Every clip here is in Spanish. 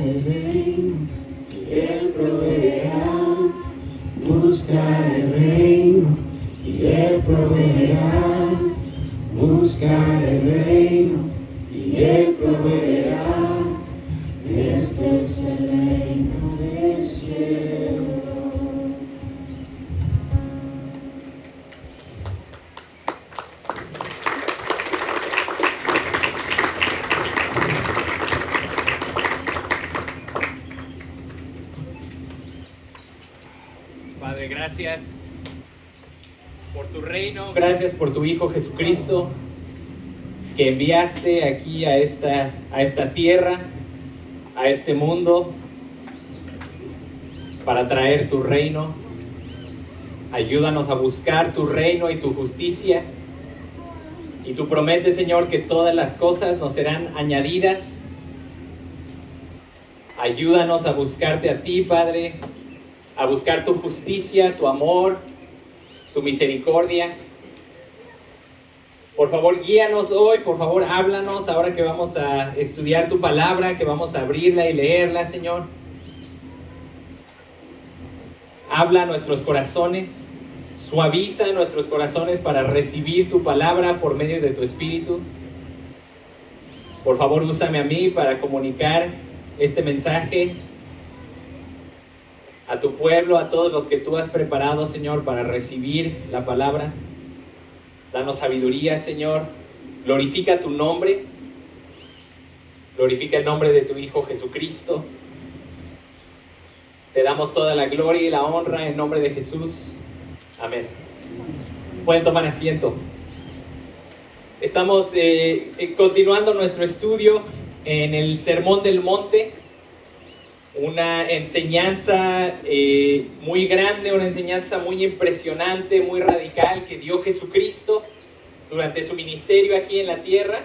el reino y Él proveerá. Busca el reino y Él proveerá. Busca el reino y Él proveerá. Este es el reino del cielo. Padre, gracias por tu reino, gracias por tu Hijo Jesucristo que enviaste aquí a esta tierra, a este mundo, para traer tu reino. Ayúdanos a buscar tu reino y tu justicia. Y tú prometes, Señor, que todas las cosas nos serán añadidas. Ayúdanos a buscarte a ti, Padre, a buscar tu justicia, tu amor, tu misericordia. Por favor, guíanos hoy, por favor, háblanos ahora que vamos a estudiar tu palabra, que vamos a abrirla y leerla, Señor. Habla a nuestros corazones, suaviza nuestros corazones para recibir tu palabra por medio de tu Espíritu. Por favor, úsame a mí para comunicar este mensaje a tu pueblo, a todos los que tú has preparado, Señor, para recibir la palabra. Danos sabiduría, Señor. Glorifica tu nombre. Glorifica el nombre de tu Hijo Jesucristo. Te damos toda la gloria y la honra en nombre de Jesús. Amén. Pueden tomar asiento. Estamos continuando nuestro estudio en el Sermón del Monte. Una enseñanza muy grande, una enseñanza muy impresionante, muy radical que dio Jesucristo durante su ministerio aquí en la tierra.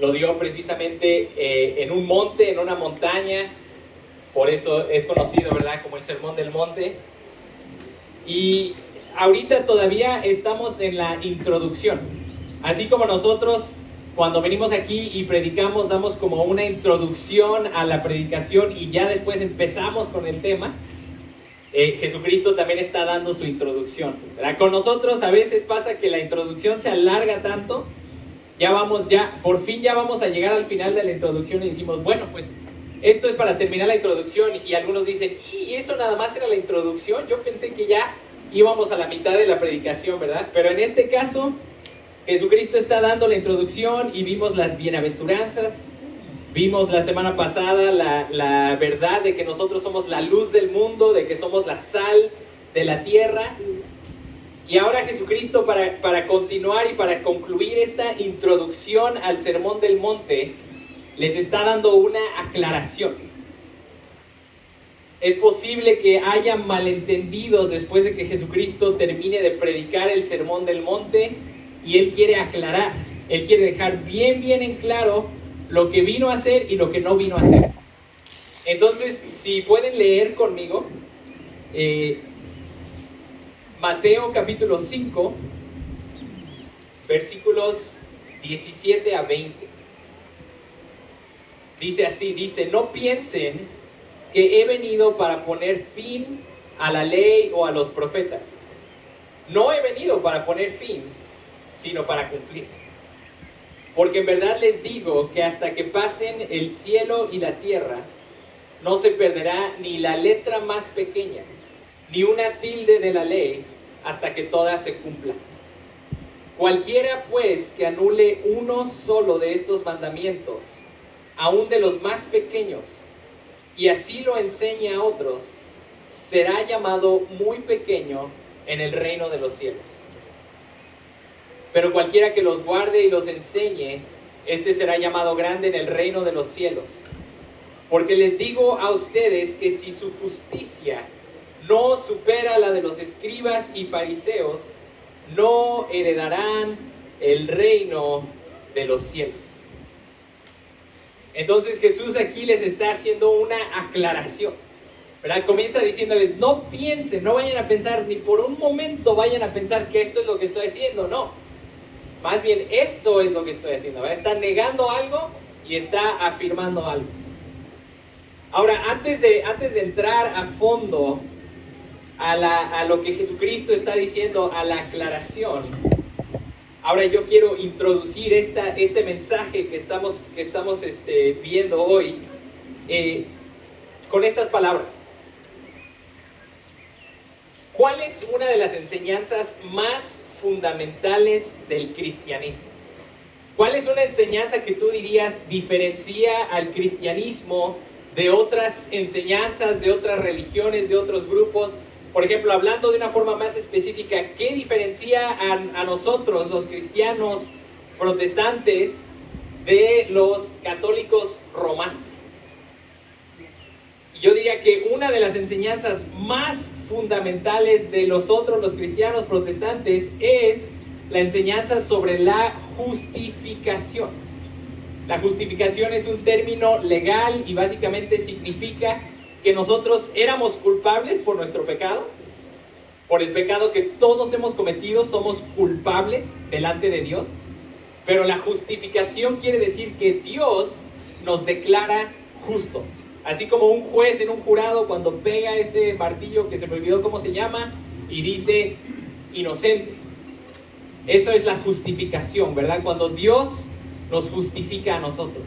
Lo dio precisamente en un monte, en una montaña. Por eso es conocido, ¿verdad?, como el Sermón del Monte. Y ahorita todavía estamos en la introducción. Así como nosotros, cuando venimos aquí y predicamos, damos como una introducción a la predicación y ya después empezamos con el tema. Jesucristo también está dando su introducción, ¿verdad? Con nosotros a veces pasa que la introducción se alarga tanto, por fin ya vamos a llegar al final de la introducción y decimos, bueno, pues esto es para terminar la introducción, y algunos dicen, ¿y eso nada más era la introducción? Yo pensé que ya íbamos a la mitad de la predicación, ¿verdad? Pero en este caso, Jesucristo está dando la introducción y vimos las bienaventuranzas. Vimos la semana pasada la verdad de que nosotros somos la luz del mundo, de que somos la sal de la tierra. Y ahora Jesucristo, para continuar y para concluir esta introducción al Sermón del Monte, les está dando una aclaración. Es posible que haya malentendidos después de que Jesucristo termine de predicar el Sermón del Monte. Y Él quiere aclarar, Él quiere dejar bien en claro lo que vino a hacer y lo que no vino a hacer. Entonces, si pueden leer conmigo, Mateo capítulo 5, versículos 17 a 20. Dice así, no piensen que he venido para poner fin a la ley o a los profetas. No he venido para poner fin, sino para cumplir. Porque en verdad les digo que hasta que pasen el cielo y la tierra, no se perderá ni la letra más pequeña, ni una tilde de la ley, hasta que toda se cumpla. Cualquiera pues que anule uno solo de estos mandamientos, aun de los más pequeños, y así lo enseñe a otros, será llamado muy pequeño en el reino de los cielos. Pero cualquiera que los guarde y los enseñe, este será llamado grande en el reino de los cielos. Porque les digo a ustedes que si su justicia no supera la de los escribas y fariseos, no heredarán el reino de los cielos. Entonces Jesús aquí les está haciendo una aclaración, ¿verdad? Comienza diciéndoles, no piensen, no vayan a pensar, ni por un momento vayan a pensar que esto es lo que estoy haciendo, no. Más bien, esto es lo que estoy haciendo, ¿verdad? Está negando algo y está afirmando algo. Ahora, antes de entrar a fondo a lo que Jesucristo está diciendo, a la aclaración, ahora yo quiero introducir este mensaje que estamos viendo hoy con estas palabras. ¿Cuál es una de las enseñanzas más fundamentales del cristianismo? ¿Cuál es una enseñanza que tú dirías diferencia al cristianismo de otras enseñanzas, de otras religiones, de otros grupos? Por ejemplo, hablando de una forma más específica, ¿qué diferencia a nosotros, los cristianos protestantes, de los católicos romanos? Yo diría que una de las enseñanzas más fundamentales de nosotros, los cristianos protestantes, es la enseñanza sobre la justificación. La justificación es un término legal y básicamente significa que nosotros éramos culpables por nuestro pecado, por el pecado que todos hemos cometido, somos culpables delante de Dios, pero la justificación quiere decir que Dios nos declara justos. Así como un juez en un jurado cuando pega ese martillo que se me olvidó cómo se llama y dice inocente. Eso es la justificación, ¿verdad? Cuando Dios nos justifica a nosotros.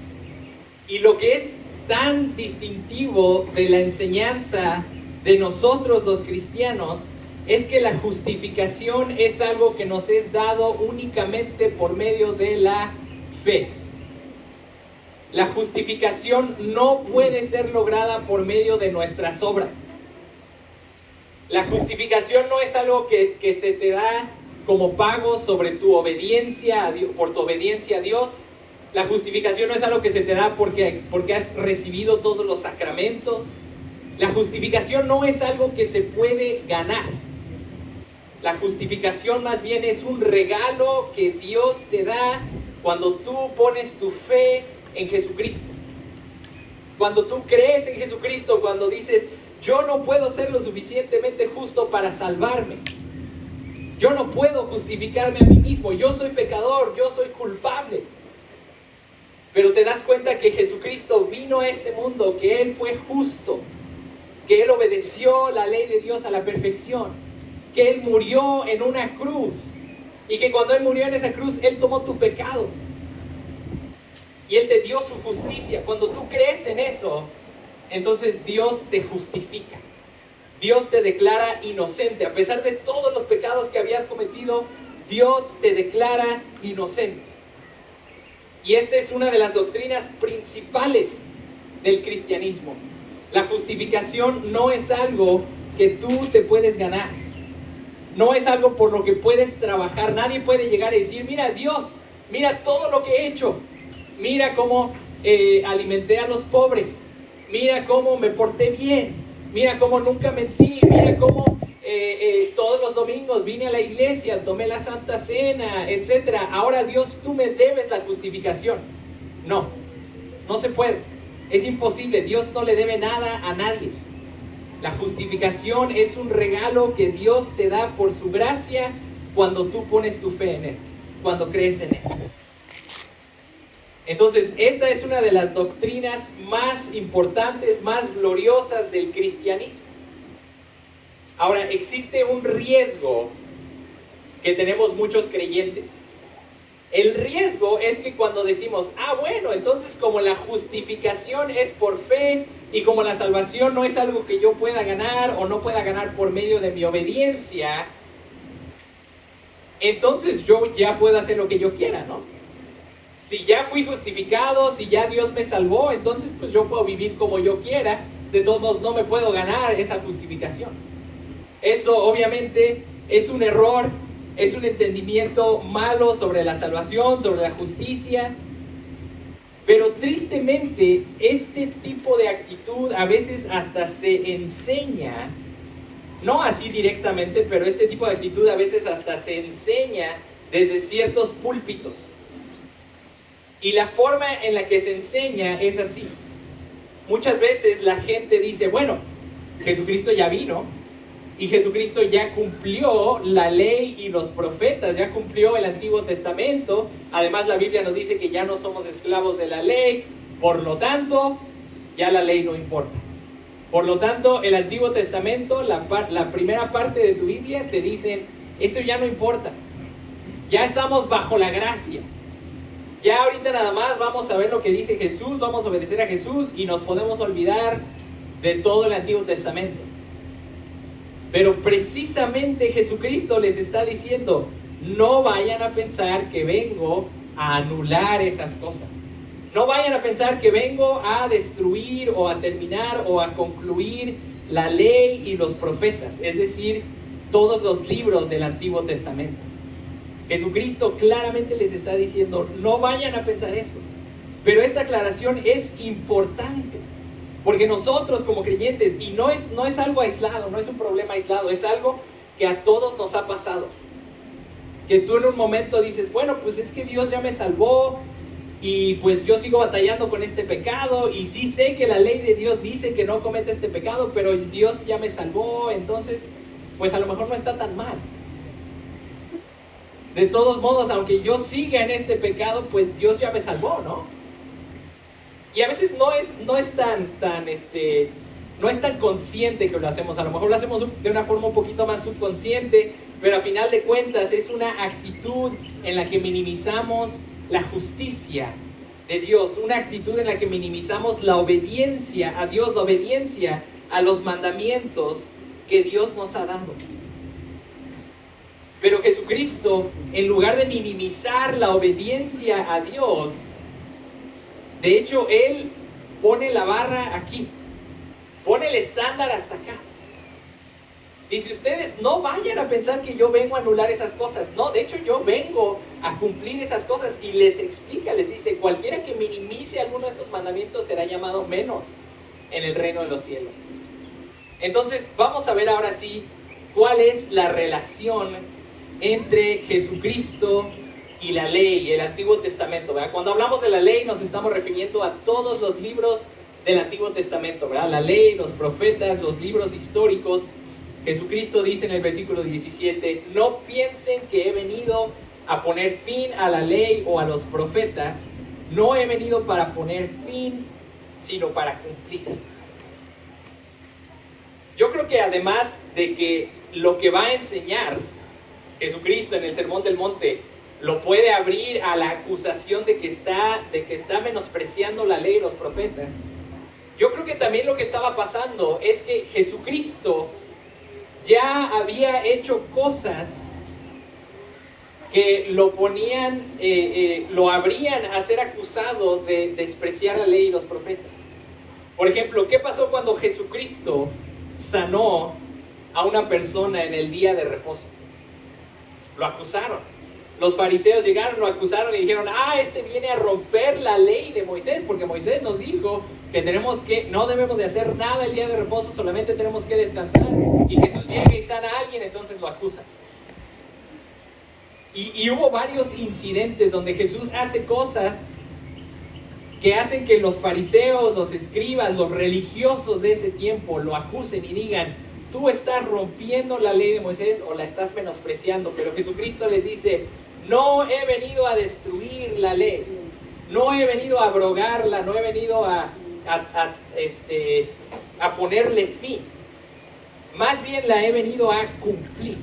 Y lo que es tan distintivo de la enseñanza de nosotros los cristianos es que la justificación es algo que nos es dado únicamente por medio de la fe. La justificación no puede ser lograda por medio de nuestras obras. La justificación no es algo que se te da como pago sobre tu obediencia a Dios, por tu obediencia a Dios. La justificación no es algo que se te da porque has recibido todos los sacramentos. La justificación no es algo que se puede ganar. La justificación más bien es un regalo que Dios te da cuando tú pones tu fe en Jesucristo. Cuando tú crees en Jesucristo, cuando dices, yo no puedo ser lo suficientemente justo para salvarme. Yo no puedo justificarme a mí mismo. Yo soy pecador, yo soy culpable. Pero te das cuenta que Jesucristo vino a este mundo, que Él fue justo, que Él obedeció la ley de Dios a la perfección, que Él murió en una cruz y que cuando Él murió en esa cruz, Él tomó tu pecado y Él te dio su justicia. Cuando tú crees en eso, entonces Dios te justifica. Dios te declara inocente. A pesar de todos los pecados que habías cometido, Dios te declara inocente. Y esta es una de las doctrinas principales del cristianismo. La justificación no es algo que tú te puedes ganar. No es algo por lo que puedes trabajar. Nadie puede llegar y decir, mira Dios, mira todo lo que he hecho. Mira cómo alimenté a los pobres. Mira cómo me porté bien. Mira cómo nunca mentí. Mira cómo todos los domingos vine a la iglesia, tomé la Santa Cena, etc. Ahora Dios, tú me debes la justificación. No, no se puede. Es imposible. Dios no le debe nada a nadie. La justificación es un regalo que Dios te da por su gracia cuando tú pones tu fe en Él, cuando crees en Él. Entonces, esa es una de las doctrinas más importantes, más gloriosas del cristianismo. Ahora, existe un riesgo que tenemos muchos creyentes. El riesgo es que cuando decimos, bueno, entonces como la justificación es por fe y como la salvación no es algo que yo pueda ganar o no pueda ganar por medio de mi obediencia, entonces yo ya puedo hacer lo que yo quiera, ¿no? Si ya fui justificado, si ya Dios me salvó, entonces pues yo puedo vivir como yo quiera. De todos modos no me puedo ganar esa justificación. Eso obviamente es un error, es un entendimiento malo sobre la salvación, sobre la justicia. Pero tristemente este tipo de actitud a veces hasta se enseña, no así directamente, pero este tipo de actitud a veces hasta se enseña desde ciertos púlpitos. Y la forma en la que se enseña es así. Muchas veces la gente dice, bueno, Jesucristo ya vino y Jesucristo ya cumplió la ley y los profetas, ya cumplió el Antiguo Testamento. Además la Biblia nos dice que ya no somos esclavos de la ley, por lo tanto, ya la ley no importa. Por lo tanto, el Antiguo Testamento, la primera parte de tu Biblia, te dicen, eso ya no importa. Ya estamos bajo la gracia. Ya ahorita nada más vamos a ver lo que dice Jesús, vamos a obedecer a Jesús y nos podemos olvidar de todo el Antiguo Testamento. Pero precisamente Jesucristo les está diciendo, no vayan a pensar que vengo a anular esas cosas. No vayan a pensar que vengo a destruir o a terminar o a concluir la ley y los profetas, es decir, todos los libros del Antiguo Testamento. Jesucristo claramente les está diciendo, no vayan a pensar eso. Pero esta aclaración es importante, porque nosotros como creyentes, y no es algo aislado, no es un problema aislado, es algo que a todos nos ha pasado. Que tú en un momento dices, bueno, pues es que Dios ya me salvó, y pues yo sigo batallando con este pecado, y sí sé que la ley de Dios dice que no cometa este pecado, pero Dios ya me salvó, entonces pues a lo mejor no está tan mal. De todos modos, aunque yo siga en este pecado, pues Dios ya me salvó, ¿no? Y a veces no es tan consciente que lo hacemos. A lo mejor lo hacemos de una forma un poquito más subconsciente, pero a final de cuentas es una actitud en la que minimizamos la justicia de Dios, una actitud en la que minimizamos la obediencia a Dios, la obediencia a los mandamientos que Dios nos ha dado. Pero Jesucristo, en lugar de minimizar la obediencia a Dios, de hecho, Él pone la barra aquí, pone el estándar hasta acá. Dice, ustedes no vayan a pensar que yo vengo a anular esas cosas. No, de hecho yo vengo a cumplir esas cosas. Y les explica, les dice, cualquiera que minimice alguno de estos mandamientos será llamado menos en el reino de los cielos. Entonces, vamos a ver ahora sí cuál es la relación entre Jesucristo y la ley, el Antiguo Testamento, ¿verdad? Cuando hablamos de la ley nos estamos refiriendo a todos los libros del Antiguo Testamento, ¿verdad? La ley, los profetas, los libros históricos. Jesucristo dice en el versículo 17, no piensen que he venido a poner fin a la ley o a los profetas. No he venido para poner fin, sino para cumplir. Yo creo que además de que lo que va a enseñar Jesucristo en el Sermón del Monte lo puede abrir a la acusación de que está menospreciando la ley y los profetas, yo creo que también lo que estaba pasando es que Jesucristo ya había hecho cosas que lo ponían, lo habrían a ser acusado de despreciar la ley y los profetas. Por ejemplo, ¿qué pasó cuando Jesucristo sanó a una persona en el día de reposo? Lo acusaron. Los fariseos llegaron, lo acusaron y dijeron, este viene a romper la ley de Moisés, porque Moisés nos dijo que no debemos de hacer nada el día de reposo, solamente tenemos que descansar. Y Jesús llega y sana a alguien, entonces lo acusan. Y hubo varios incidentes donde Jesús hace cosas que hacen que los fariseos, los escribas, los religiosos de ese tiempo lo acusen y digan, tú estás rompiendo la ley de Moisés o la estás menospreciando. Pero Jesucristo les dice, no he venido a destruir la ley, no he venido a abrogarla, no he venido a ponerle fin, más bien la he venido a cumplir.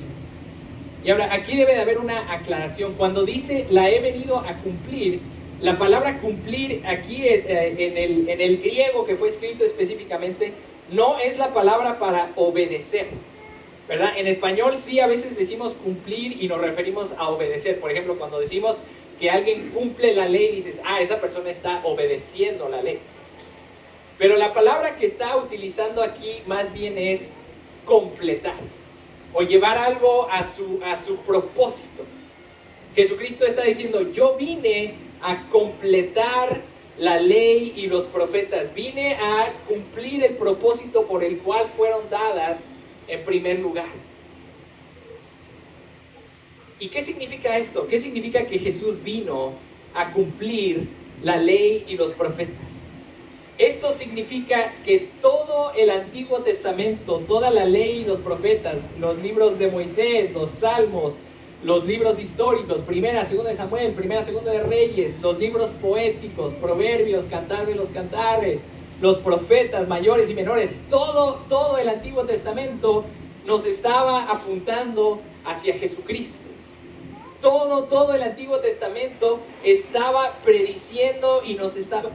Y ahora aquí debe de haber una aclaración. Cuando dice la he venido a cumplir, la palabra cumplir aquí en el griego que fue escrito específicamente no es la palabra para obedecer, ¿verdad? En español sí a veces decimos cumplir y nos referimos a obedecer. Por ejemplo, cuando decimos que alguien cumple la ley, dices, esa persona está obedeciendo la ley. Pero la palabra que está utilizando aquí más bien es completar o llevar algo a su propósito. Jesucristo está diciendo, yo vine a completar la ley y los profetas, vine a cumplir el propósito por el cual fueron dadas en primer lugar. ¿Y qué significa esto? ¿Qué significa que Jesús vino a cumplir la ley y los profetas? Esto significa que todo el Antiguo Testamento, toda la ley y los profetas, los libros de Moisés, los Salmos, los libros históricos, Primera, Segunda de Samuel, Primera, Segunda de Reyes, los libros poéticos, Proverbios, Cantar de los Cantares, los profetas mayores y menores, todo el Antiguo Testamento nos estaba apuntando hacia Jesucristo. Todo el Antiguo Testamento estaba prediciendo y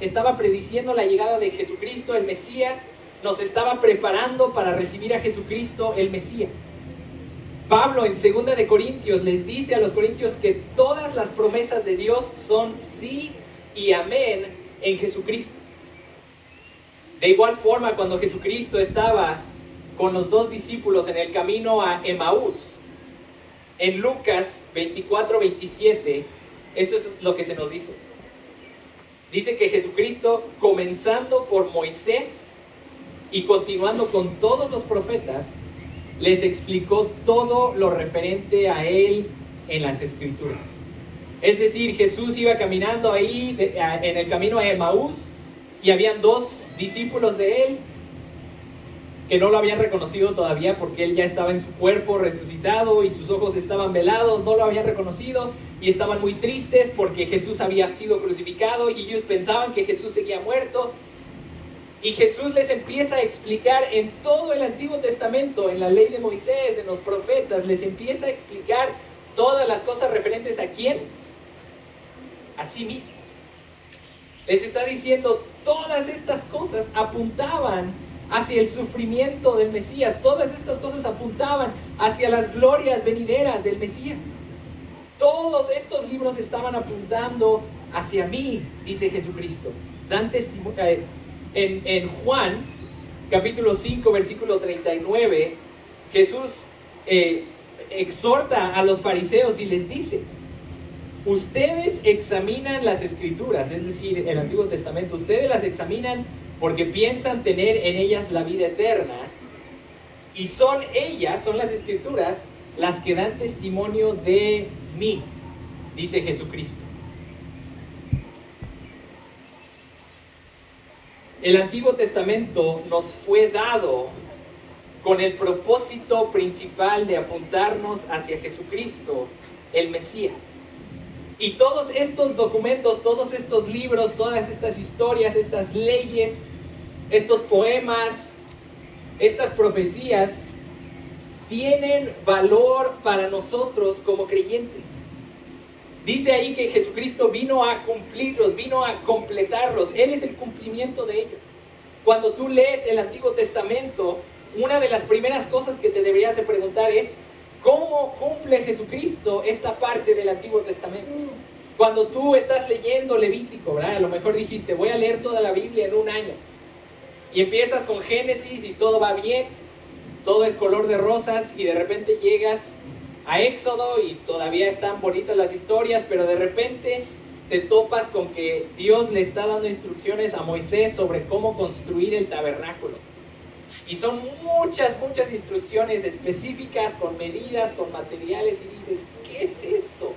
estaba prediciendo la llegada de Jesucristo, el Mesías, nos estaba preparando para recibir a Jesucristo, el Mesías. Pablo en 2 de Corintios les dice a los corintios que todas las promesas de Dios son sí y amén en Jesucristo. De igual forma, cuando Jesucristo estaba con los 2 discípulos en el camino a Emaús, en Lucas 24-27, eso es lo que se nos dice. Dice que Jesucristo, comenzando por Moisés y continuando con todos los profetas, les explicó todo lo referente a él en las Escrituras. Es decir, Jesús iba caminando ahí en el camino a Emaús y habían 2 discípulos de él que no lo habían reconocido todavía porque él ya estaba en su cuerpo resucitado y sus ojos estaban velados, no lo habían reconocido y estaban muy tristes porque Jesús había sido crucificado y ellos pensaban que Jesús seguía muerto. Y Jesús les empieza a explicar en todo el Antiguo Testamento, en la ley de Moisés, en los profetas, les empieza a explicar todas las cosas referentes a ¿quién? A sí mismo. Les está diciendo, todas estas cosas apuntaban hacia el sufrimiento del Mesías, todas estas cosas apuntaban hacia las glorias venideras del Mesías. Todos estos libros estaban apuntando hacia mí, dice Jesucristo. Dan testimonio. En Juan, capítulo 5, versículo 39, Jesús exhorta a los fariseos y les dice: ustedes examinan las Escrituras, es decir, el Antiguo Testamento, ustedes las examinan porque piensan tener en ellas la vida eterna, y son las Escrituras, las que dan testimonio de mí, dice Jesucristo. El Antiguo Testamento nos fue dado con el propósito principal de apuntarnos hacia Jesucristo, el Mesías. Y todos estos documentos, todos estos libros, todas estas historias, estas leyes, estos poemas, estas profecías, tienen valor para nosotros como creyentes. Dice ahí que Jesucristo vino a cumplirlos, vino a completarlos. Él es el cumplimiento de ellos. Cuando tú lees el Antiguo Testamento, una de las primeras cosas que te deberías de preguntar es: ¿cómo cumple Jesucristo esta parte del Antiguo Testamento? Cuando tú estás leyendo Levítico, ¿verdad? A lo mejor dijiste, voy a leer toda la Biblia en un año. Y empiezas con Génesis y todo va bien, todo es color de rosas, y de repente llegas a Éxodo y todavía están bonitas las historias, pero de repente te topas con que Dios le está dando instrucciones a Moisés sobre cómo construir el tabernáculo. Y son muchas instrucciones específicas, con medidas, con materiales, y dices, ¿qué es esto?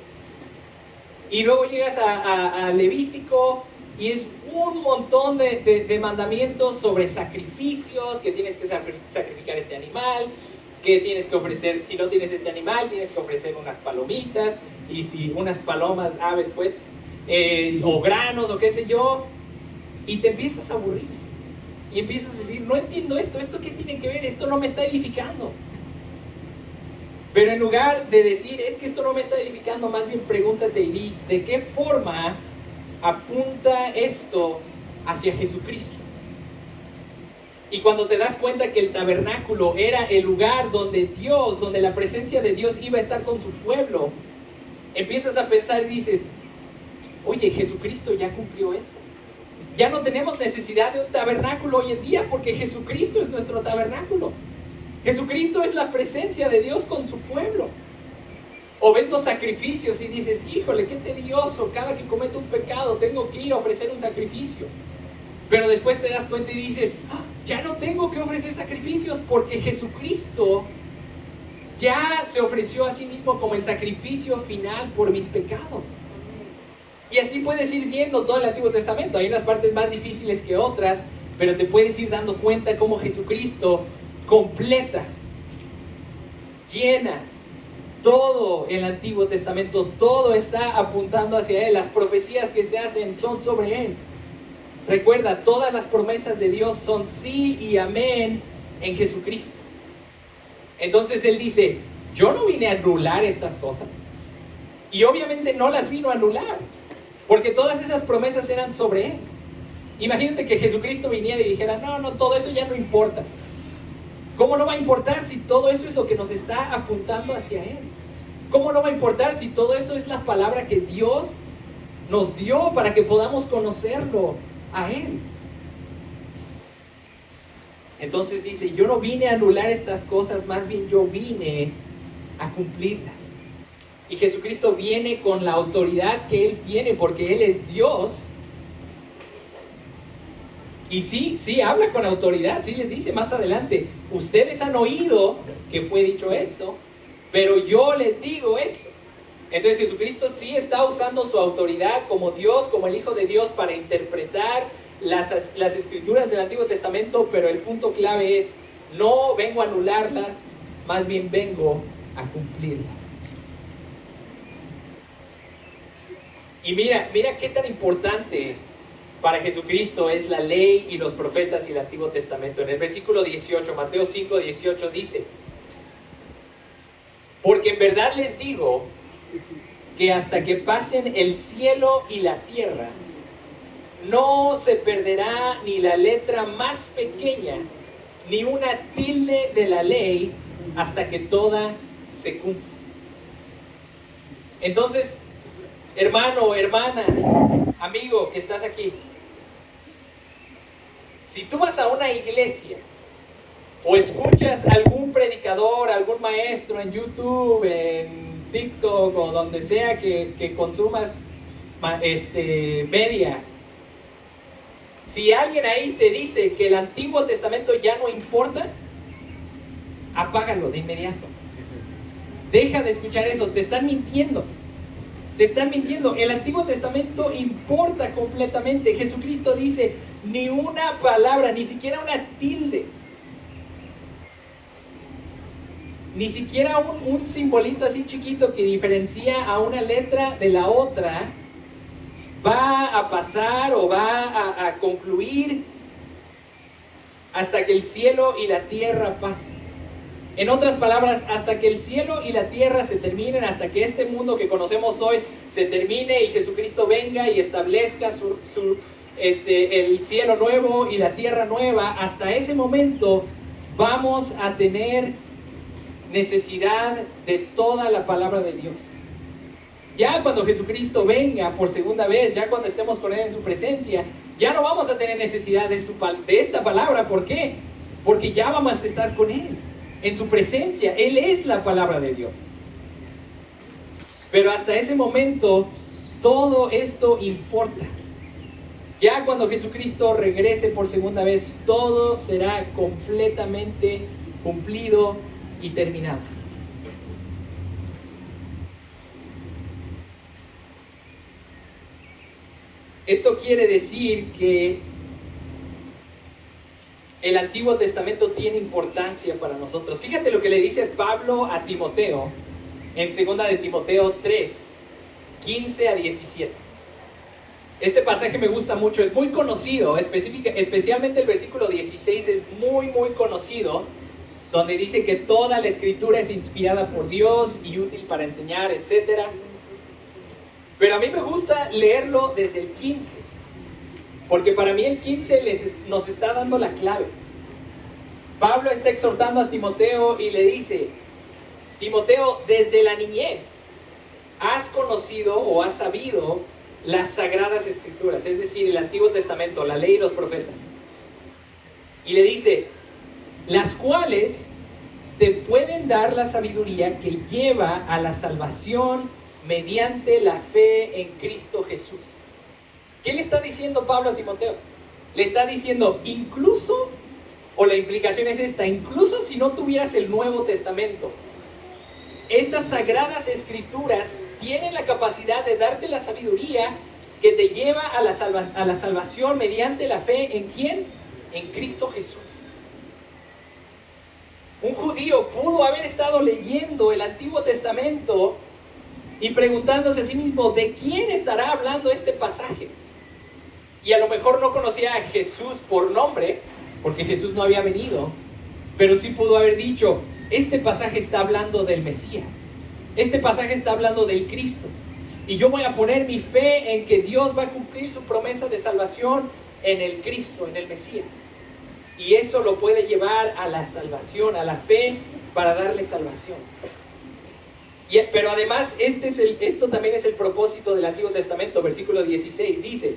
Y luego llegas a Levítico y es un montón de mandamientos sobre sacrificios, que tienes que sacrificar este animal, que tienes que ofrecer, si no tienes este animal, tienes que ofrecer unas palomitas, y si unas palomas, aves pues, o granos, o qué sé yo, y te empiezas a aburrir. Y empiezas a decir, no entiendo esto qué tiene que ver, esto no me está edificando. Pero en lugar de decir, es que esto no me está edificando, más bien pregúntate y di, ¿de qué forma apunta esto hacia Jesucristo? Y cuando te das cuenta que el tabernáculo era el lugar donde la presencia de Dios iba a estar con su pueblo, empiezas a pensar y dices, oye, Jesucristo ya cumplió eso. Ya no tenemos necesidad de un tabernáculo hoy en día porque Jesucristo es nuestro tabernáculo. Jesucristo es la presencia de Dios con su pueblo. O ves los sacrificios y dices, híjole, qué tedioso, cada que cometo un pecado tengo que ir a ofrecer un sacrificio. Pero después te das cuenta y dices, ya no tengo que ofrecer sacrificios porque Jesucristo ya se ofreció a sí mismo como el sacrificio final por mis pecados. Y así puedes ir viendo todo el Antiguo Testamento. Hay unas partes más difíciles que otras, pero te puedes ir dando cuenta cómo Jesucristo completa, llena todo el Antiguo Testamento. Todo está apuntando hacia Él. Las profecías que se hacen son sobre Él. Recuerda, todas las promesas de Dios son sí y amén en Jesucristo. Entonces Él dice, yo no vine a anular estas cosas. Y obviamente no las vino a anular, porque todas esas promesas eran sobre Él. Imagínate que Jesucristo viniera y dijera, no, todo eso ya no importa. ¿Cómo no va a importar si todo eso es lo que nos está apuntando hacia Él? ¿Cómo no va a importar si todo eso es la palabra que Dios nos dio para que podamos conocerlo a Él? Entonces dice, yo no vine a anular estas cosas, más bien yo vine a cumplirlas. Y Jesucristo viene con la autoridad que Él tiene, porque Él es Dios. Y sí, habla con autoridad, sí les dice más adelante, ustedes han oído que fue dicho esto, pero yo les digo esto. Entonces Jesucristo sí está usando su autoridad como Dios, como el Hijo de Dios, para interpretar las escrituras del Antiguo Testamento, pero el punto clave es, no vengo a anularlas, más bien vengo a cumplirlas. Y mira qué tan importante para Jesucristo es la ley y los profetas y el Antiguo Testamento. En el versículo 18, Mateo 5, 18 dice, porque en verdad les digo que hasta que pasen el cielo y la tierra, no se perderá ni la letra más pequeña, ni una tilde de la ley, hasta que toda se cumpla. Entonces, hermano, hermana, amigo que estás aquí, si tú vas a una iglesia o escuchas algún predicador, algún maestro en YouTube, en TikTok o donde sea que consumas media, si alguien ahí te dice que el Antiguo Testamento ya no importa, apágalo de inmediato. Deja de escuchar eso, te están mintiendo. Te están mintiendo. El Antiguo Testamento importa completamente. Jesucristo dice, ni una palabra, ni siquiera una tilde, ni siquiera un simbolito así chiquito que diferencia a una letra de la otra, va a pasar o va a concluir hasta que el cielo y la tierra pasen. En otras palabras, hasta que el cielo y la tierra se terminen, hasta que este mundo que conocemos hoy se termine y Jesucristo venga y establezca el cielo nuevo y la tierra nueva, hasta ese momento vamos a tener necesidad de toda la palabra de Dios. Ya cuando Jesucristo venga por segunda vez, ya cuando estemos con Él en su presencia, ya no vamos a tener necesidad de esta palabra. ¿Por qué? Porque ya vamos a estar con Él, en su presencia. Él es la palabra de Dios. Pero hasta ese momento, todo esto importa. Ya cuando Jesucristo regrese por segunda vez, todo será completamente cumplido y terminado. Esto quiere decir que el Antiguo Testamento tiene importancia para nosotros. Fíjate lo que le dice Pablo a Timoteo en 2 de Timoteo 3, 15 a 17. Este pasaje me gusta mucho, es muy conocido, especialmente el versículo 16 es muy conocido, donde dice que toda la Escritura es inspirada por Dios y útil para enseñar, etc. Pero a mí me gusta leerlo desde el 15, porque para mí el 15 nos está dando la clave. Pablo está exhortando a Timoteo y le dice, Timoteo, desde la niñez has conocido o has sabido las Sagradas Escrituras, es decir, el Antiguo Testamento, la ley y los profetas. Y le dice, las cuales te pueden dar la sabiduría que lleva a la salvación mediante la fe en Cristo Jesús. ¿Qué le está diciendo Pablo a Timoteo? Le está diciendo, incluso, o la implicación es esta, incluso si no tuvieras el Nuevo Testamento, estas Sagradas Escrituras tienen la capacidad de darte la sabiduría que te lleva a la salvación mediante la fe ¿en quién? En Cristo Jesús. Un judío pudo haber estado leyendo el Antiguo Testamento y preguntándose a sí mismo, ¿de quién estará hablando este pasaje? y a lo mejor no conocía a Jesús por nombre, porque Jesús no había venido, pero sí pudo haber dicho, este pasaje está hablando del Mesías, este pasaje está hablando del Cristo, y yo voy a poner mi fe en que Dios va a cumplir su promesa de salvación en el Cristo, en el Mesías. Y eso lo puede llevar a la salvación, a la fe para darle salvación. Pero además, esto también es el propósito del Antiguo Testamento. Versículo 16 dice,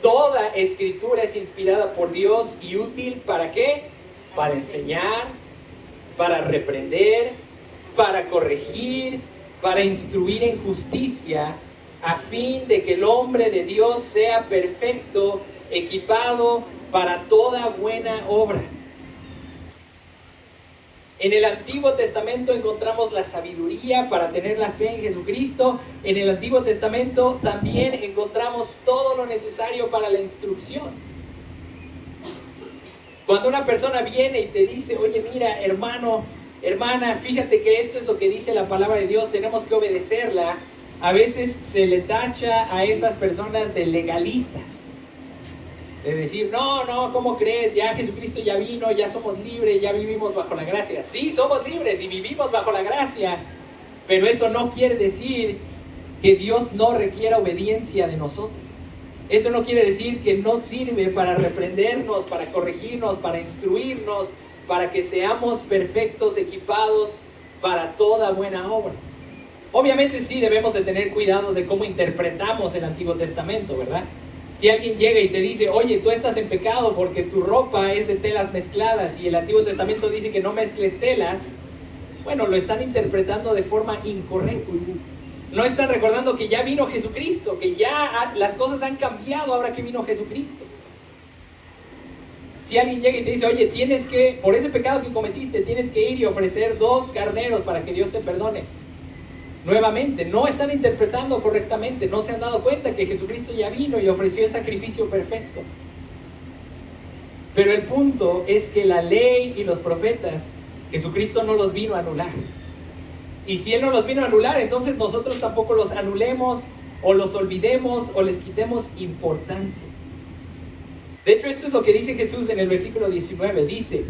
toda escritura es inspirada por Dios y útil, ¿para qué? Para enseñar, para reprender, para corregir, para instruir en justicia, a fin de que el hombre de Dios sea perfecto, equipado para toda buena obra. En el Antiguo Testamento encontramos la sabiduría para tener la fe en Jesucristo. En el Antiguo Testamento también encontramos todo lo necesario para la instrucción. Cuando una persona viene y te dice, oye, mira, hermano, hermana, fíjate que esto es lo que dice la palabra de Dios, tenemos que obedecerla, a veces se le tacha a esas personas de legalistas. De decir, no, ¿cómo crees? Ya Jesucristo ya vino, ya somos libres, ya vivimos bajo la gracia. Sí, somos libres y vivimos bajo la gracia, pero eso no quiere decir que Dios no requiera obediencia de nosotros. Eso no quiere decir que no sirve para reprendernos, para corregirnos, para instruirnos, para que seamos perfectos, equipados para toda buena obra. Obviamente sí debemos de tener cuidado de cómo interpretamos el Antiguo Testamento, ¿verdad? Si alguien llega y te dice, oye, tú estás en pecado porque tu ropa es de telas mezcladas y el Antiguo Testamento dice que no mezcles telas, bueno, lo están interpretando de forma incorrecta. No están recordando que ya vino Jesucristo, que ya las cosas han cambiado ahora que vino Jesucristo. Si alguien llega y te dice, oye, tienes que, por ese pecado que cometiste, tienes que ir y ofrecer 2 carneros para que Dios te perdone. Nuevamente, no están interpretando correctamente, no se han dado cuenta que Jesucristo ya vino y ofreció el sacrificio perfecto. Pero el punto es que la ley y los profetas, Jesucristo no los vino a anular. Y si Él no los vino a anular, entonces nosotros tampoco los anulemos o los olvidemos o les quitemos importancia. De hecho, esto es lo que dice Jesús en el versículo 19. Dice,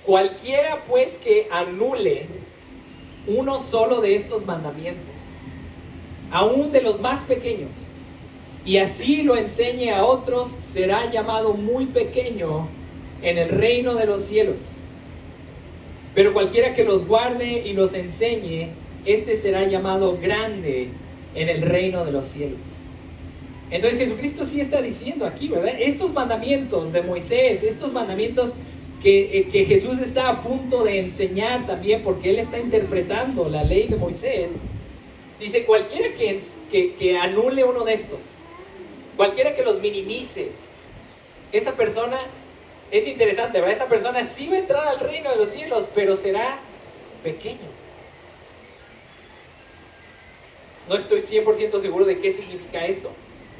cualquiera pues que anule uno solo de estos mandamientos, aún de los más pequeños, y así lo enseñe a otros, será llamado muy pequeño en el reino de los cielos. Pero cualquiera que los guarde y los enseñe, este será llamado grande en el reino de los cielos. Entonces Jesucristo sí está diciendo aquí, ¿verdad? Estos mandamientos de Moisés, estos mandamientos que Jesús está a punto de enseñar también, porque Él está interpretando la ley de Moisés, dice, cualquiera que anule uno de estos, cualquiera que los minimice, esa persona, es interesante, ¿verdad? Esa persona sí va a entrar al reino de los cielos, pero será pequeño. No estoy 100% seguro de qué significa eso.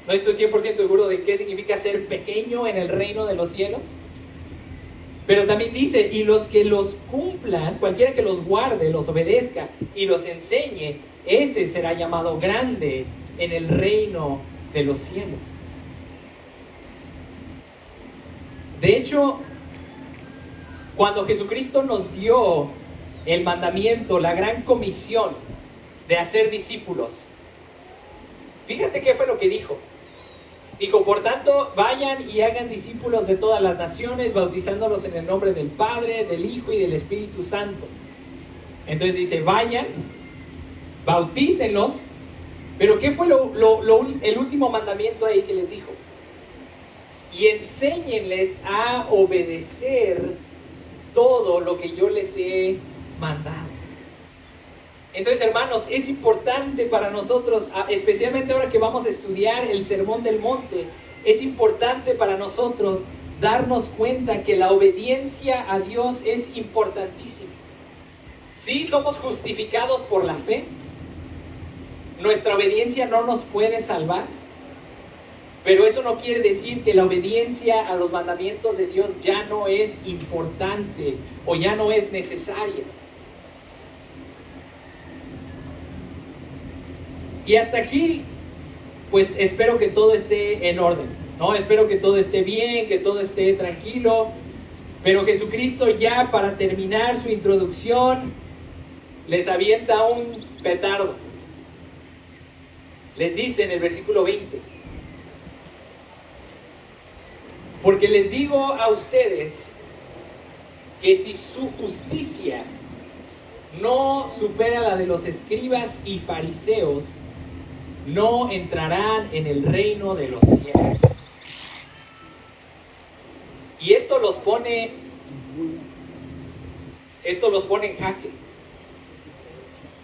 No estoy 100% seguro de qué significa ser pequeño en el reino de los cielos. Pero también dice, y los que los cumplan, cualquiera que los guarde, los obedezca y los enseñe, ese será llamado grande en el reino de los cielos. De hecho, cuando Jesucristo nos dio el mandamiento, la gran comisión de hacer discípulos, fíjate qué fue lo que dijo. Dijo, por tanto, vayan y hagan discípulos de todas las naciones, bautizándolos en el nombre del Padre, del Hijo y del Espíritu Santo. Entonces dice, vayan, bautícenlos, pero ¿qué fue el último mandamiento ahí que les dijo? Y enséñenles a obedecer todo lo que yo les he mandado. Entonces, hermanos, es importante para nosotros, especialmente ahora que vamos a estudiar el Sermón del Monte, es importante para nosotros darnos cuenta que la obediencia a Dios es importantísima. Sí, somos justificados por la fe. Nuestra obediencia no nos puede salvar, pero eso no quiere decir que la obediencia a los mandamientos de Dios ya no es importante o ya no es necesaria. Y hasta aquí pues espero que todo esté en orden, ¿no? Espero que todo esté bien, que todo esté tranquilo. Pero Jesucristo, ya para terminar su introducción, les avienta un petardo. Les dice en el versículo 20: porque les digo a ustedes que si su justicia no supera la de los escribas y fariseos, no entrarán en el reino de los cielos. Y esto los pone en jaque.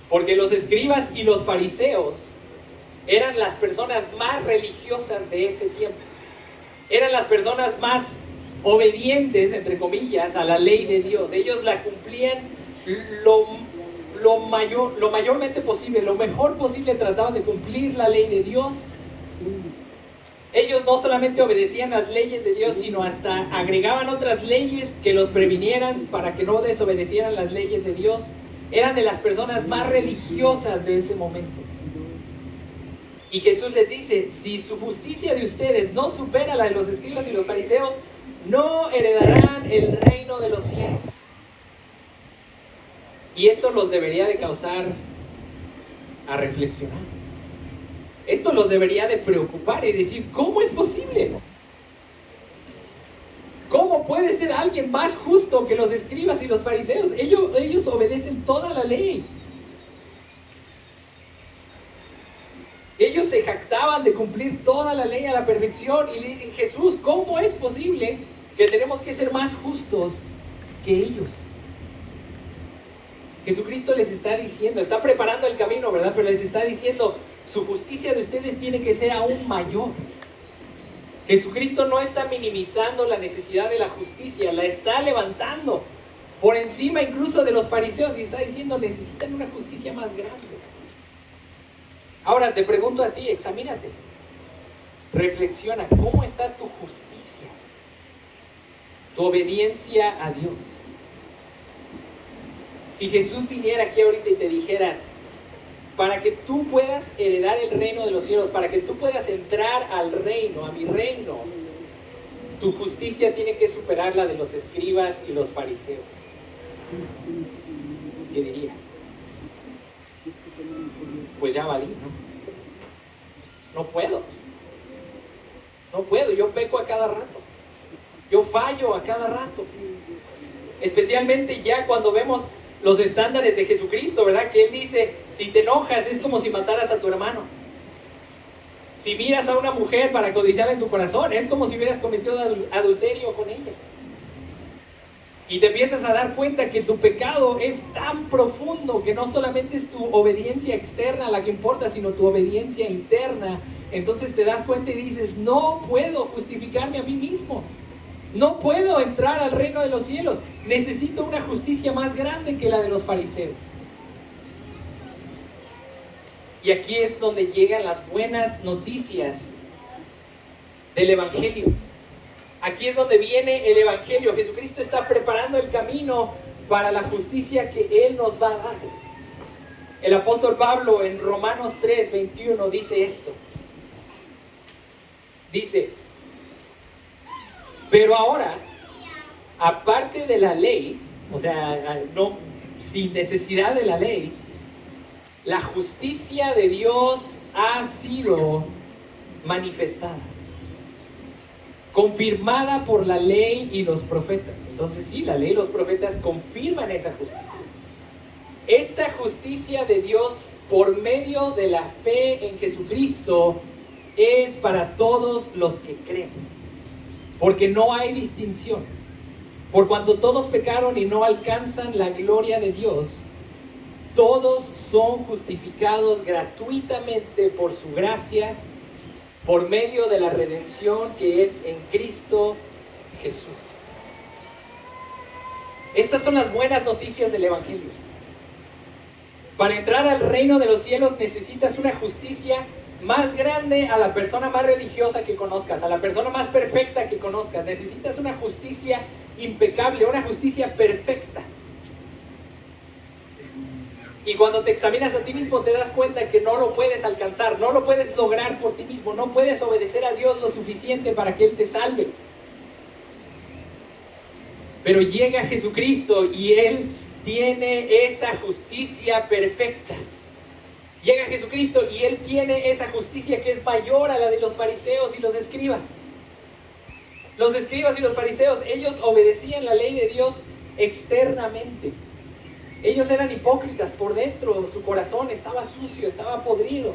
Porque los escribas y los fariseos eran las personas más religiosas de ese tiempo. Eran las personas más obedientes, entre comillas, a la ley de Dios. Ellos la cumplían lo mayormente posible, lo mejor posible trataban de cumplir la ley de Dios. Ellos no solamente obedecían las leyes de Dios, sino hasta agregaban otras leyes que los previnieran para que no desobedecieran las leyes de Dios. Eran de las personas más religiosas de ese momento. Y Jesús les dice: si su justicia de ustedes no supera la de los escribas y los fariseos, no heredarán el reino de los cielos. Y esto los debería de causar a reflexionar. Esto los debería de preocupar y decir: ¿cómo es posible? ¿Cómo puede ser alguien más justo que los escribas y los fariseos? Ellos obedecen toda la ley. Ellos se jactaban de cumplir toda la ley a la perfección y le dicen: Jesús, ¿cómo es posible que tenemos que ser más justos que ellos? Jesucristo les está diciendo, está preparando el camino, ¿verdad? Pero les está diciendo: su justicia de ustedes tiene que ser aún mayor. Jesucristo no está minimizando la necesidad de la justicia, la está levantando por encima incluso de los fariseos y está diciendo: necesitan una justicia más grande. Ahora te pregunto a ti, examínate, reflexiona, ¿cómo está tu justicia? Tu obediencia a Dios. Si Jesús viniera aquí ahorita y te dijera: para que tú puedas heredar el reino de los cielos, para que tú puedas entrar al reino, a mi reino, tu justicia tiene que superar la de los escribas y los fariseos, ¿qué dirías? Pues ya valí, ¿no? No puedo, yo peco a cada rato, yo fallo a cada rato, especialmente ya cuando vemos los estándares de Jesucristo, ¿verdad? Que Él dice: si te enojas es como si mataras a tu hermano. Si miras a una mujer para codiciarla en tu corazón, es como si hubieras cometido adulterio con ella. Y te empiezas a dar cuenta que tu pecado es tan profundo que no solamente es tu obediencia externa la que importa, sino tu obediencia interna. Entonces te das cuenta y dices: no puedo justificarme a mí mismo. No puedo entrar al reino de los cielos. Necesito una justicia más grande que la de los fariseos. Y aquí es donde llegan las buenas noticias del Evangelio. Aquí es donde viene el Evangelio. Jesucristo está preparando el camino para la justicia que Él nos va a dar. El apóstol Pablo en Romanos 3:21 dice esto. Dice: pero ahora, aparte de la ley, o sea, no, sin necesidad de la ley, la justicia de Dios ha sido manifestada, confirmada por la ley y los profetas. Entonces sí, la ley y los profetas confirman esa justicia. Esta justicia de Dios por medio de la fe en Jesucristo es para todos los que creen. Porque no hay distinción. Por cuanto todos pecaron y no alcanzan la gloria de Dios, todos son justificados gratuitamente por su gracia, por medio de la redención que es en Cristo Jesús. Estas son las buenas noticias del Evangelio. Para entrar al reino de los cielos necesitas una justicia más grande a la persona más religiosa que conozcas, a la persona más perfecta que conozcas. Necesitas una justicia impecable, una justicia perfecta. Y cuando te examinas a ti mismo te das cuenta que no lo puedes alcanzar, no lo puedes lograr por ti mismo, no puedes obedecer a Dios lo suficiente para que Él te salve. Pero llega Jesucristo y Él tiene esa justicia perfecta. Llega Jesucristo y Él tiene esa justicia que es mayor a la de los fariseos y los escribas. Los escribas y los fariseos, ellos obedecían la ley de Dios externamente. Ellos eran hipócritas por dentro, su corazón estaba sucio, estaba podrido.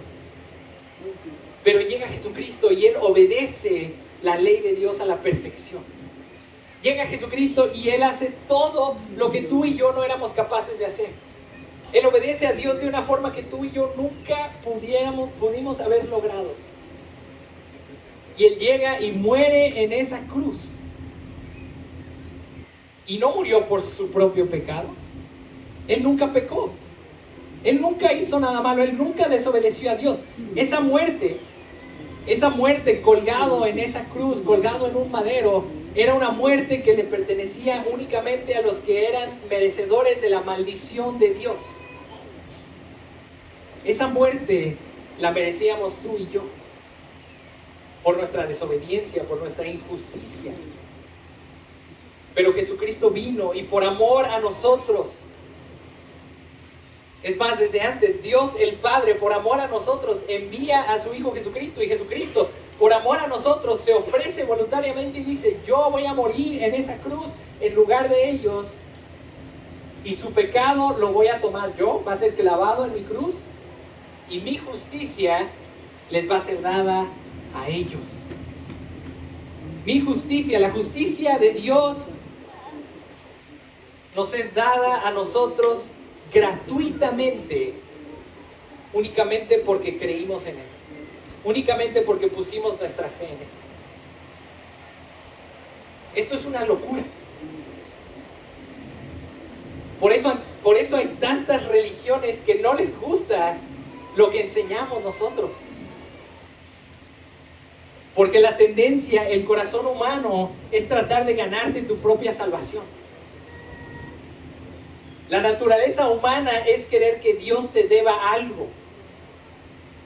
Pero llega Jesucristo y Él obedece la ley de Dios a la perfección. Llega Jesucristo y Él hace todo lo que tú y yo no éramos capaces de hacer. Él obedece a Dios de una forma que tú y yo nunca pudimos haber logrado. Y Él llega y muere en esa cruz. Y no murió por su propio pecado. Él nunca pecó. Él nunca hizo nada malo. Él nunca desobedeció a Dios. Esa muerte colgado en esa cruz, colgado en un madero, era una muerte que le pertenecía únicamente a los que eran merecedores de la maldición de Dios. Esa muerte la merecíamos tú y yo, por nuestra desobediencia, por nuestra injusticia. Pero Jesucristo vino y por amor a nosotros, es más, desde antes, Dios el Padre, por amor a nosotros, envía a su Hijo Jesucristo. Y Jesucristo, por amor a nosotros, se ofrece voluntariamente y dice: yo voy a morir en esa cruz en lugar de ellos. Y su pecado lo voy a tomar yo, va a ser clavado en mi cruz. Y mi justicia les va a ser dada a ellos. Mi justicia, la justicia de Dios, nos es dada a nosotros gratuitamente, únicamente porque creímos en Él, únicamente porque pusimos nuestra fe en Él. Esto es una locura. Por eso hay tantas religiones que no les gusta lo que enseñamos nosotros. Porque la tendencia, el corazón humano, es tratar de ganarte tu propia salvación. La naturaleza humana es querer que Dios te deba algo.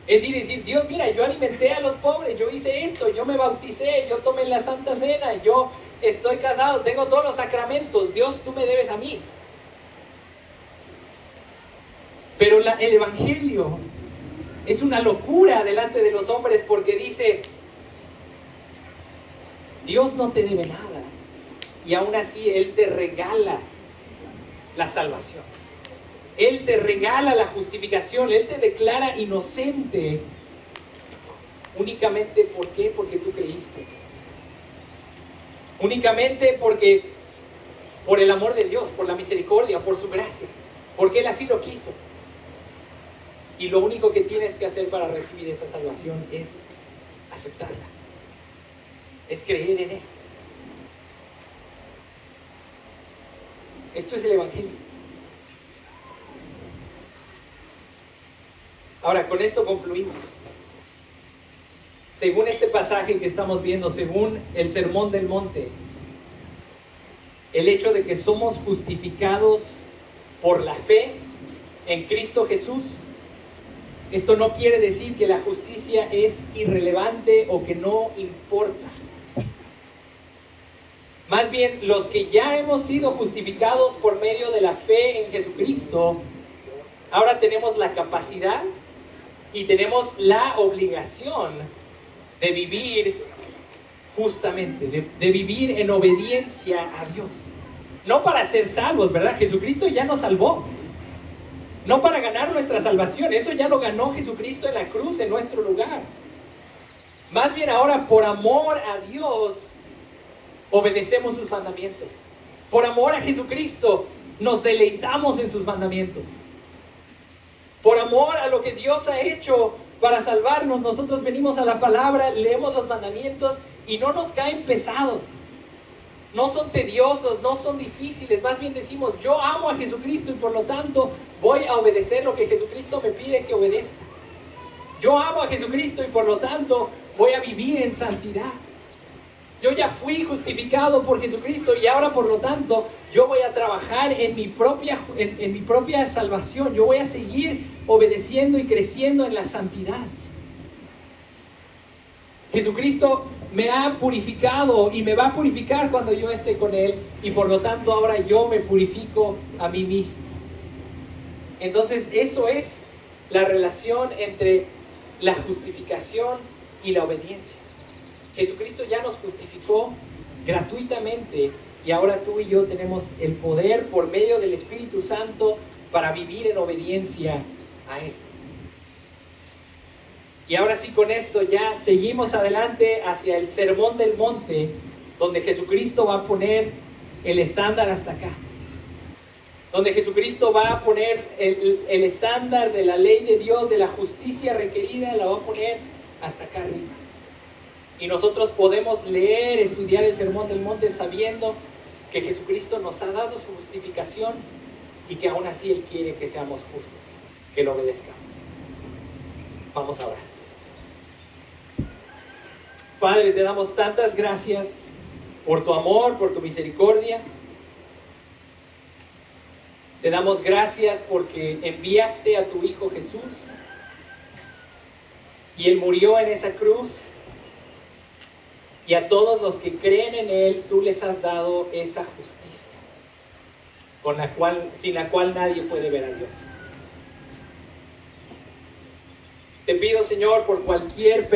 Es decir, Dios, mira, yo alimenté a los pobres, yo hice esto, yo me bauticé, yo tomé la Santa Cena, yo estoy casado, tengo todos los sacramentos, Dios, tú me debes a mí. Pero el Evangelio es una locura delante de los hombres porque dice: Dios no te debe nada y aún así Él te regala la salvación. Él te regala la justificación. Él te declara inocente únicamente ¿por qué? Porque tú creíste. Únicamente porque por el amor de Dios, por la misericordia, por su gracia, porque Él así lo quiso. Y lo único que tienes que hacer para recibir esa salvación es aceptarla, es creer en Él. Esto es el Evangelio. Ahora, con esto concluimos. Según este pasaje que estamos viendo, según el Sermón del Monte, el hecho de que somos justificados por la fe en Cristo Jesús, esto no quiere decir que la justicia es irrelevante o que no importa. Más bien, los que ya hemos sido justificados por medio de la fe en Jesucristo, ahora tenemos la capacidad y tenemos la obligación de vivir justamente, de vivir en obediencia a Dios. No para ser salvos, ¿verdad? Jesucristo ya nos salvó. No para ganar nuestra salvación, eso ya lo ganó Jesucristo en la cruz en nuestro lugar. Más bien ahora, por amor a Dios, obedecemos sus mandamientos. Por amor a Jesucristo, nos deleitamos en sus mandamientos. Por amor a lo que Dios ha hecho para salvarnos, nosotros venimos a la palabra, leemos los mandamientos y no nos caen pesados. No son tediosos, no son difíciles. Más bien decimos: yo amo a Jesucristo y por lo tanto voy a obedecer lo que Jesucristo me pide que obedezca. Yo amo a Jesucristo y por lo tanto voy a vivir en santidad. Yo ya fui justificado por Jesucristo y ahora por lo tanto yo voy a trabajar en mi propia salvación. Yo voy a seguir obedeciendo y creciendo en la santidad. Jesucristo me ha purificado y me va a purificar cuando yo esté con Él, y por lo tanto ahora yo me purifico a mí mismo. Entonces eso es la relación entre la justificación y la obediencia. Jesucristo ya nos justificó gratuitamente y ahora tú y yo tenemos el poder por medio del Espíritu Santo para vivir en obediencia a Él. Y ahora sí, con esto ya seguimos adelante hacia el Sermón del Monte, donde Jesucristo va a poner el estándar hasta acá. Donde Jesucristo va a poner el estándar de la ley de Dios, de la justicia requerida, la va a poner hasta acá arriba. Y nosotros podemos leer, estudiar el Sermón del Monte sabiendo que Jesucristo nos ha dado su justificación y que aún así Él quiere que seamos justos, que lo obedezcamos. Vamos a orar. Padre, te damos tantas gracias por tu amor, por tu misericordia. Te damos gracias porque enviaste a tu Hijo Jesús y Él murió en esa cruz, y a todos los que creen en Él tú les has dado esa justicia sin la cual nadie puede ver a Dios. Te pido, Señor, por cualquier persona